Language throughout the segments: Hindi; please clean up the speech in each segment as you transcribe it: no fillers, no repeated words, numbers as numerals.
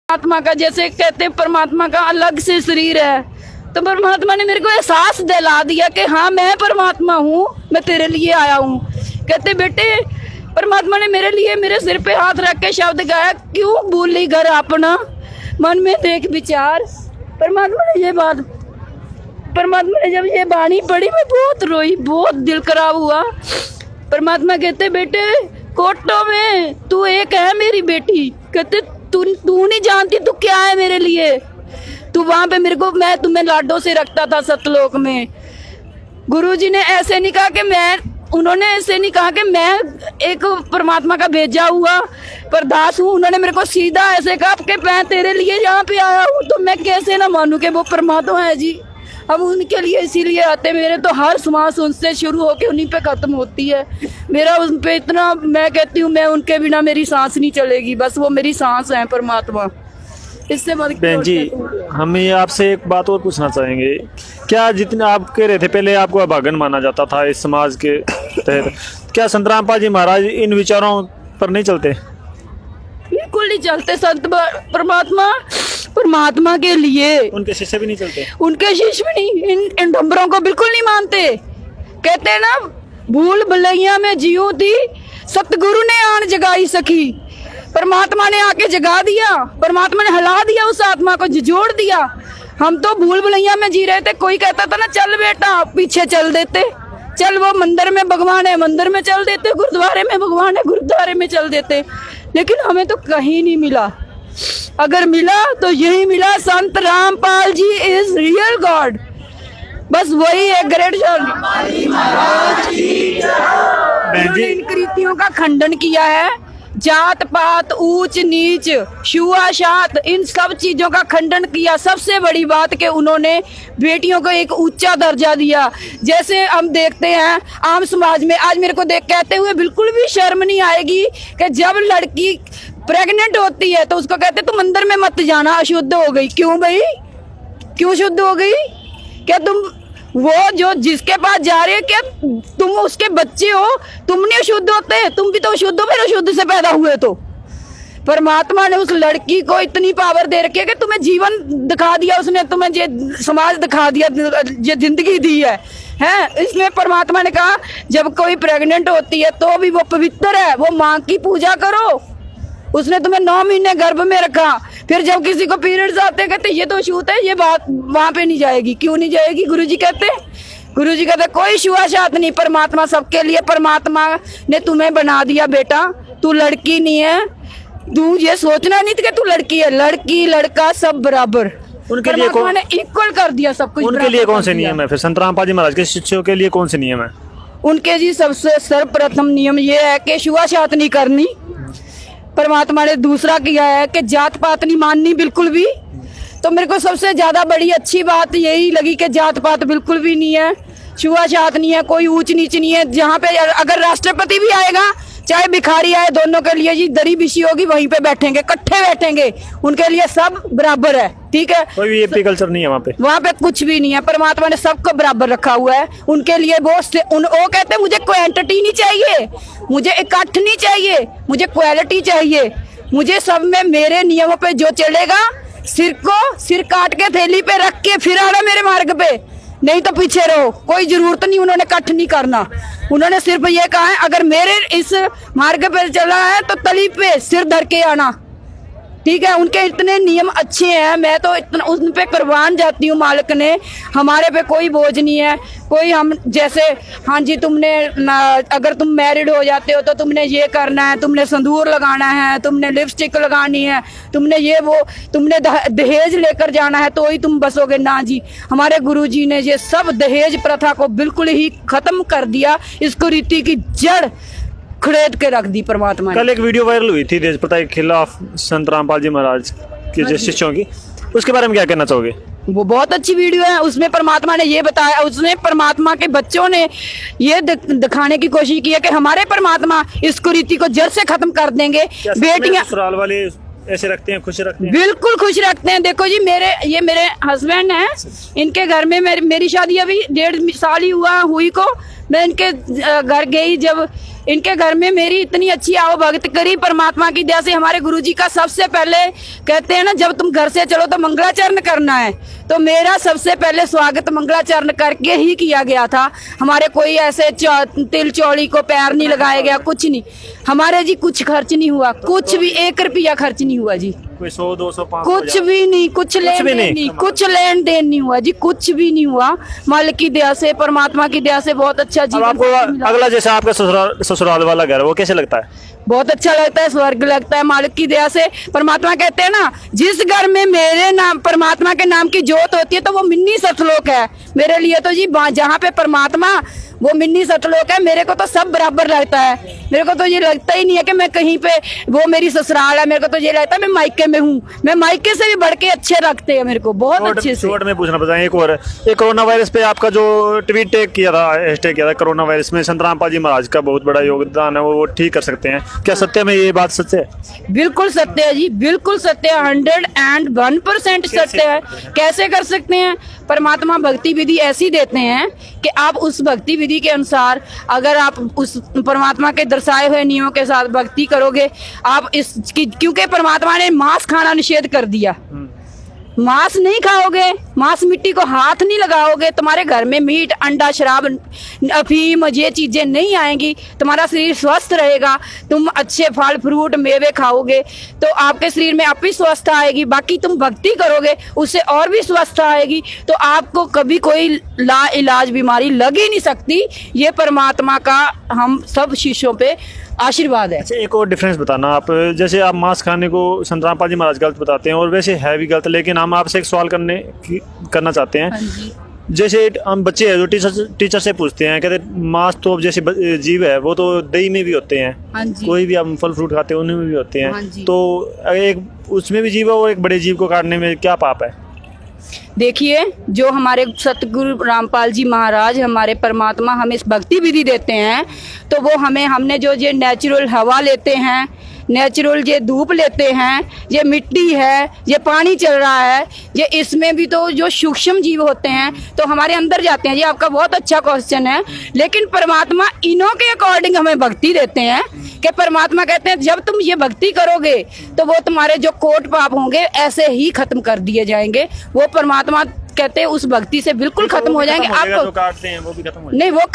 परमात्मा का, जैसे कहते हैं परमात्मा का अलग से शरीर है, तो परमात्मा ने मेरे को एहसास दिला दिया कि हाँ मैं परमात्मा हूँ, मैं तेरे लिए आया हूँ। कहते बेटे, परमात्मा ने मेरे लिए मेरे सिर पे हाथ रख के शब्द गाया, क्यों भूली घर अपना, मन में देख विचार। परमात्मा ने ये बात, परमात्मा ने जब ये वाणी पढ़ी, मैं बहुत रोई, बहुत दिल खराब हुआ। परमात्मा कहते बेटे, कोटों में तू एक है मेरी बेटी। कहते तू नहीं जानती तू क्या है मेरे लिए। तू वहां पे मेरे को, मैं तुम्हें लाडों से रखता था सतलोक में। गुरुजी ने ऐसे नहीं कहा कि मैं, उन्होंने ऐसे नहीं कहा कि मैं एक परमात्मा का भेजा हुआ परदास हूँ। उन्होंने मेरे को सीधा ऐसे कहा कि मैं तेरे लिए यहाँ पे आया हूँ, तो मैं कैसे ना मानूं कि वो परमात्मा है जी। हम उनके लिए इसीलिए आते, मेरे तो हर श्वास उनसे शुरू होके उन्हीं पे खत्म होती है। मेरा उन पे इतना, मैं कहती हूँ मैं उनके बिना मेरी सांस नहीं चलेगी, बस वो मेरी सांस है परमात्मा। इससे बहन जी, हम ये आपसे एक बात और पूछना चाहेंगे, क्या जितने आप कह रहे थे पहले आपको अभागन माना जाता था इस समाज के तहत, क्या संत रामपाल जी महाराज इन विचारों पर नहीं चलते? बिल्कुल नहीं चलते। संत परमात्मा, परमात्मा के लिए उनके शिष्य भी नहीं चलते, उनके शिष्य भी नहीं, इन डंबरों को बिल्कुल नहीं मानते। कहते हैं ना, भूल भुलैया में जियो थी, सतगुरु ने आन जगाई सखी। परमात्मा ने आके जगा दिया, परमात्मा ने हिला दिया, उस आत्मा को जोड़ दिया। हम तो भूल भुलैया में जी रहे थे। कोई कहता था ना चल बेटा, पीछे चल देते, चल वो मंदिर में भगवान है, मंदिर में चल देते, गुरुद्वारे में भगवान है, गुरुद्वारे में चल देते। लेकिन हमें तो कहीं नहीं मिला। अगर मिला तो यही मिला, संत Rampal ji is real God. बस वही है ग्रेट सन। उन्होंने इन कृतियों का खंडन किया है। जात पात, ऊंच नीच, छुआछूत, इन सब चीजों का खंडन किया। सबसे बड़ी बात कि उन्होंने बेटियों को एक ऊंचा दर्जा दिया। जैसे हम देखते हैं आम समाज में, आज मेरे को देख कहते हुए बिल्कुल भी शर्म नहीं आएगी कि जब लड़की प्रेग्नेंट होती है तो उसको कहते तुम मंदिर में मत जाना, अशुद्ध हो गई। क्यों भाई, क्यों शुद्ध हो गई? क्या तुम वो जो जिसके पास जा रहे हो, क्या तुम उसके बच्चे हो? तुम नहीं अशुद्ध होते, तुम भी तो अशुद्ध हो, फिर अशुद्ध से पैदा हुए। तो परमात्मा ने उस लड़की को इतनी पावर दे रखी है कि तुम्हें जीवन दिखा दिया उसने, तुम्हें ये समाज दिखा दिया, ये जिंदगी दी है। इसमें परमात्मा ने कहा जब कोई प्रेग्नेंट होती है तो भी वो पवित्र है, वो माँ की पूजा करो। उसने तुम्हें 9 महीने गर्भ में रखा। फिर जब किसी को पीरियड्स आते कहते ये तो छूत है, ये बात वहां पे नहीं जाएगी। क्यों नहीं जाएगी? गुरुजी कहते कोई छुआछूत नहीं, परमात्मा सबके लिए। परमात्मा ने तुम्हें बना दिया बेटा, तू लड़की नहीं है। तू ये सोचना नहीं कि तू लड़की है, लड़की लड़का सब बराबर। उनके लिए परमात्मा ने इक्वल कर दिया सब कुछ। उनके लिए कौन से नियम है फिर? संत रामपाल जी महाराज के शिष्यों के लिए कौन से नियम है? उनके जी सबसे सर्वप्रथम नियम ये है कि छुआछूत नहीं करनी। परमात्मा ने दूसरा किया है कि जात पात नहीं माननी बिल्कुल भी। तो मेरे को सबसे ज्यादा बड़ी अच्छी बात यही लगी कि जात पात बिल्कुल भी नहीं है, छुआछूत नहीं है, कोई ऊंच नीच नहीं है। जहाँ पे अगर राष्ट्रपति भी आएगा, चाहे भिखारी आए, दोनों के लिए जी दरी बिछी होगी, वहीं पे बैठेंगे, इकट्ठे बैठेंगे। उनके लिए सब बराबर है, ठीक है। कोई वीआईपी कल्चर नहीं है वहाँ पे, वहाँ पे कुछ भी नहीं है। परमात्मा ने सबको बराबर रखा हुआ है। उनके लिए वो कहते हैं मुझे क्वांटिटी नहीं चाहिए, मुझे इकट्ठ नहीं चाहिए, मुझे क्वालिटी चाहिए। मुझे सब में मेरे नियमों पे जो चलेगा, सिर काट के थैली पे रख के फिर आना मेरे मार्ग पे, नहीं तो पीछे रहो। कोई जरूरत नहीं, उन्होंने कट नहीं करना। उन्होंने सिर्फ ये कहा है अगर मेरे इस मार्ग पे चला है तो तली पे सिर धर के आना, ठीक है। उनके इतने नियम अच्छे हैं, मैं तो इतना उन पे कुर्बान जाती हूँ। मालिक ने हमारे पे कोई बोझ नहीं है। कोई हम जैसे हाँ जी तुमने अगर तुम मैरिड हो जाते हो तो तुमने ये करना है, तुमने संदूर लगाना है, तुमने लिपस्टिक लगानी है, तुमने ये वो, तुमने दहेज लेकर जाना है तो ही तुम बसोगे। ना जी, हमारे गुरुजी ने ये सब दहेज प्रथा को बिल्कुल ही खत्म कर दिया। इसको रीति की जड़ खड़ेद के रख दी परमात्मा ने। कल एक वीडियो वायरल हुई थी देश प्रथा के खिलाफ संत रामपाल जी महाराज के जो शिष्यों की, उसके बारे में क्या कहना चाहोगे? वो बहुत अच्छी वीडियो है। उसमें परमात्मा ने ये बताया, उसमें परमात्मा के बच्चों ने ये दिखाने की कोशिश की है कि हमारे परमात्मा इस कुरीति को जड़ से खत्म कर देंगे। बेटियां ससुराल वाले ऐसे रखते हैं, खुश रखते हैं? बिल्कुल खुश रखते हैं। देखो जी, मेरे हस्बैंड हैं, इनके घर में मेरी शादी अभी 1.5 साल ही हुई को, मैं इनके घर गई, जब इनके घर में मेरी इतनी अच्छी आओ भगत करी परमात्मा की दया से। हमारे गुरुजी का सबसे पहले कहते हैं ना, जब तुम घर से चलो तो मंगलाचरण करना है, तो मेरा सबसे पहले स्वागत मंगलाचरण करके ही किया गया था। हमारे कोई ऐसे तिल चौड़ी को पैर नहीं लगाया गया, कुछ नहीं। हमारे जी कुछ खर्च नहीं हुआ, कुछ भी 1 रुपया खर्च नहीं हुआ जी, कोई 100 200 500 कुछ भी नहीं, कुछ लेन देन नहीं, कुछ लेन देन नहीं हुआ जी, कुछ भी नहीं हुआ। मालिक की दया से, परमात्मा की दया से बहुत अच्छा अब जीवन आपको मिला। अगला जैसे आपका ससुराल वाला घर है, वो कैसे लगता है? बहुत अच्छा लगता है, स्वर्ग लगता है मालिक की दया से। परमात्मा कहते हैं ना, जिस घर में मेरे नाम परमात्मा के नाम की जोत होती है तो वो मिन्नी सतलोक है मेरे लिए। तो जी जहाँ पे परमात्मा वो मिन्नी सतलोक है, मेरे को तो सब बराबर लगता है। मेरे को तो ये लगता ही नहीं है कि मैं कहीं पे वो मेरी ससुराल है, मेरे को तो ये लगता है मैं मायके में हूँ। मैं मायके से भी बढ़ के अच्छे रखते हैं मेरे को, बहुत अच्छे से। शॉर्ट में पूछना बताएं एक और, ये कोरोना वायरस पे आपका जो ट्वीट टैग किया था, हैशटैग किया था, कोरोना वायरस में संत रामपाल जी महाराज का बहुत बड़ा योगदान है, वो ठीक कर सकते हैं, क्या सत्य में ये बात सच है? बिल्कुल सत्य है जी, बिल्कुल सत्य है, 101% सत्य है। कैसे कर सकते हैं? परमात्मा भक्ति विधि ऐसी देते हैं कि आप उस भक्ति विधि के अनुसार अगर आप उस परमात्मा के दर्शाए हुए नियमों के साथ भक्ति करोगे, आप क्योंकि परमात्मा ने मांस खाना निषेध कर दिया, मांस नहीं खाओगे, मांस मिट्टी को हाथ नहीं लगाओगे, तुम्हारे घर में मीट अंडा शराब अफीम ये चीजें नहीं आएंगी, तुम्हारा शरीर स्वस्थ रहेगा, तुम अच्छे फल फ्रूट मेवे खाओगे तो आपके शरीर में आप ही स्वस्थ आएगी। बाकी तुम भक्ति करोगे उससे और भी स्वस्थ आएगी, तो आपको कभी कोई ला इलाज बीमारी लग ही नहीं सकती। ये परमात्मा का हम सब शिष्यों पे आशीर्वाद है। अच्छा, एक और डिफरेंस बताना आप, जैसे आप मांस खाने को संत रामपाल जी महाराज गलत बताते हैं और वैसे है भी गलत, लेकिन हम आपसे एक सवाल करना चाहते हैं। हाँ जी। जैसे हम बच्चे हैं जो टीचर से पूछते हैं, कहते मांस तो अब जैसे जीव है वो तो दही में भी होते हैं, हाँ जी। कोई भी हम फल फ्रूट खाते हैं उनमें भी होते हाँ हैं, जी। तो एक उसमें भी जीव है और एक बड़े जीव को काटने में क्या पाप है? देखिए, जो हमारे सतगुरु रामपाल जी महाराज हमारे परमात्मा हमें इस भक्ति विधि देते हैं, तो वो हमने जो ये नेचुरल हवा लेते हैं, नेचुरल ये धूप लेते हैं, ये मिट्टी है, ये पानी चल रहा है, ये इसमें भी तो जो सूक्ष्म जीव होते हैं तो हमारे अंदर जाते हैं। ये आपका बहुत अच्छा क्वेश्चन है, लेकिन परमात्मा इन्हों के अकॉर्डिंग हमें भक्ति देते हैं कि परमात्मा कहते हैं जब तुम ये भक्ति करोगे तो वो तुम्हारे जो कोट पाप होंगे ऐसे ही खत्म कर दिए जाएंगे। वो परमात्मा कहते हैं उस भक्ति से बिल्कुल खत्म हो जाएंगे। आपको जो काटते हैं वो भी खत्म हो नहीं, वो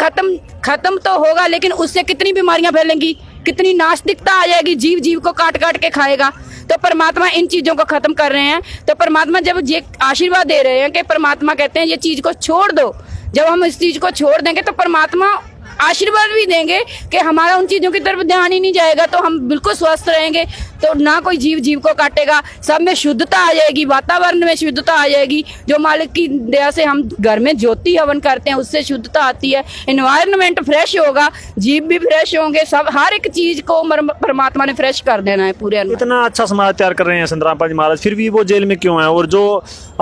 खत्म तो होगा, लेकिन उससे कितनी बीमारियां फैलेंगी, कितनी नास्तिकता आ जाएगी, जीव जीव को काट काट के खाएगा। तो परमात्मा इन चीजों को खत्म कर रहे हैं। तो परमात्मा जब ये आशीर्वाद दे रहे हैं कि परमात्मा कहते हैं ये चीज को छोड़ दो, जब हम इस चीज को छोड़ देंगे तो परमात्मा आशीर्वाद भी देंगे कि हमारा उन चीजों की तरफ ध्यान ही नहीं जाएगा, तो हम बिल्कुल स्वस्थ रहेंगे, तो ना कोई जीव जीव को काटेगा, सब में शुद्धता आ जाएगी, वातावरण में शुद्धता आ जाएगी। जो मालिक की दया से हम घर में ज्योति हवन करते हैं उससे शुद्धता आती है, एनवायरनमेंट फ्रेश होगा, जीव भी फ्रेश होंगे, सब हर एक चीज को परमात्मा ने फ्रेश कर देना है पूरे। इतना अच्छा समाज तैयार कर रहे हैं संत रामपाल जी महाराज, फिर भी वो जेल में क्यों है? और जो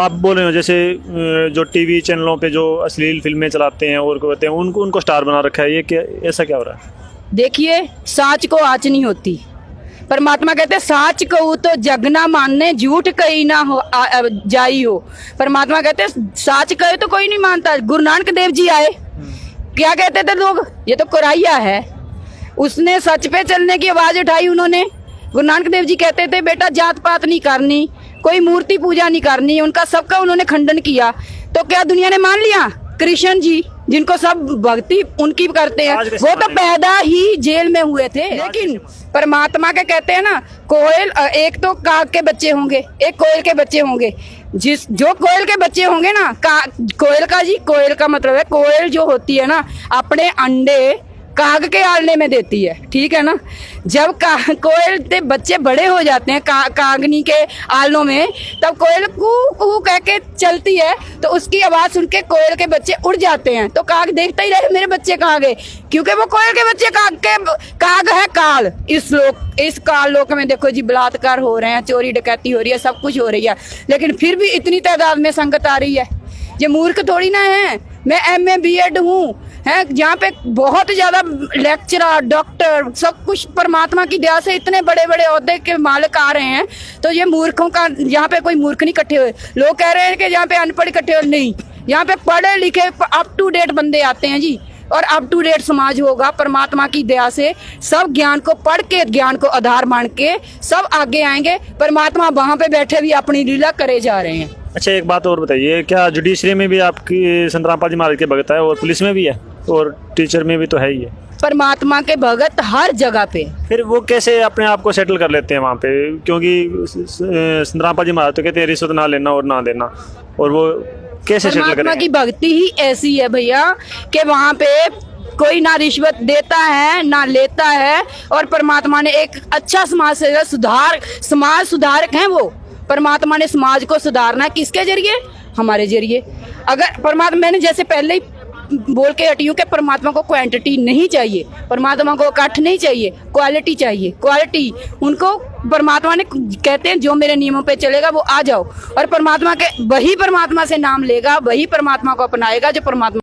आप बोल रहे हो जैसे जो टीवी चैनलों पे जो अश्लील फिल्में चलाते हैं और कहते हैं उनको स्टार बना रखा है, ये क्या ऐसा क्या हो रहा है? देखिए, साच को आँच नहीं होती। परमात्मा कहते हैं साच कहूँ तो जग ना मानने, झूठ कही ना हो जाई हो। परमात्मा कहते हैं साच कहे तो कोई नहीं मानता। गुरु नानक देव जी आए, क्या कहते थे लोग? ये तो कोराइया है। उसने सच पे चलने की आवाज उठाई उन्होंने। गुरु नानक देव जी कहते थे बेटा जात पात नहीं करनी, कोई मूर्ति पूजा नहीं करनी, उनका सबका उन्होंने खंडन किया। तो क्या दुनिया ने मान लिया? कृष्ण जी जिनको सब भक्ति उनकी करते हैं, वो तो पैदा ही जेल में हुए थे। लेकिन परमात्मा के कहते हैं ना, कोयल एक तो काग के बच्चे होंगे, एक कोयल के बच्चे होंगे। जो कोयल के बच्चे होंगे ना, कोयल का मतलब है, कोयल जो होती है ना अपने अंडे काग के आलने में देती है, ठीक है ना। जब कोयल के बच्चे बड़े हो जाते हैं कागनी के आलनों में, तब कोयल कू कू कह के चलती है, तो उसकी आवाज सुन के कोयल के बच्चे उड़ जाते हैं। तो काग देखता ही रहे मेरे बच्चे कहाँ गए, क्योंकि वो कोयल के बच्चे काग है काल। इस काल लोक में देखो जी बलात्कार हो रहे हैं, चोरी डकैती हो रही है, सब कुछ हो रही है, लेकिन फिर भी इतनी तादाद में संगत आ रही है। ये मूर्ख थोड़ी ना है। मैं MA BEd हूँ, है जहाँ पे बहुत ज्यादा लेक्चरर डॉक्टर सब कुछ परमात्मा की दया से इतने बड़े बड़े ओहदे के मालिक आ रहे हैं। तो ये मूर्खों का, यहाँ पे कोई मूर्ख नहीं इकट्ठे हुए। लोग कह रहे हैं कि यहाँ पे अनपढ़ इकट्ठे हुए, नहीं, यहाँ पे पढ़े लिखे अप टू डेट बंदे आते हैं जी, और अप टू डेट समाज होगा परमात्मा की दया से। सब ज्ञान को पढ़ के, ज्ञान को आधार मान के सब आगे आएंगे। परमात्मा वहां पे बैठे भी अपनी लीला करे जा रहे हैं। अच्छा, एक बात और बताइए, क्या जुडिशरी में भी आपकी संत रामपाल जी महाराज के भगत है और पुलिस में भी है और टीचर में भी तो है ही है? परमात्मा के भगत हर जगह पे। फिर वो कैसे अपने आप को सेटल कर लेते हैं वहाँ पे? क्योंकि संत रामपाल जी महाराज तो कहते हैं रिश्वत ना लेना और ना देना, और वो कैसे सेटल परमात्मा करेंगे? की भक्ति ही ऐसी है भैया कि वहाँ पे कोई ना रिश्वत देता है ना लेता है। और परमात्मा ने एक अच्छा समाज सुधारक हैं वो। परमात्मा ने समाज को सुधारना किसके जरिए? हमारे जरिए। अगर परमात्मा, मैंने जैसे पहले ही बोल के हटी हूँ कि परमात्मा को क्वांटिटी नहीं चाहिए, परमात्मा को इकट्ठ नहीं चाहिए, क्वालिटी चाहिए। क्वालिटी उनको परमात्मा ने कहते हैं जो मेरे नियमों पे चलेगा वो आ जाओ। और परमात्मा के वही परमात्मा से नाम लेगा, वही परमात्मा को अपनाएगा जो परमात्मा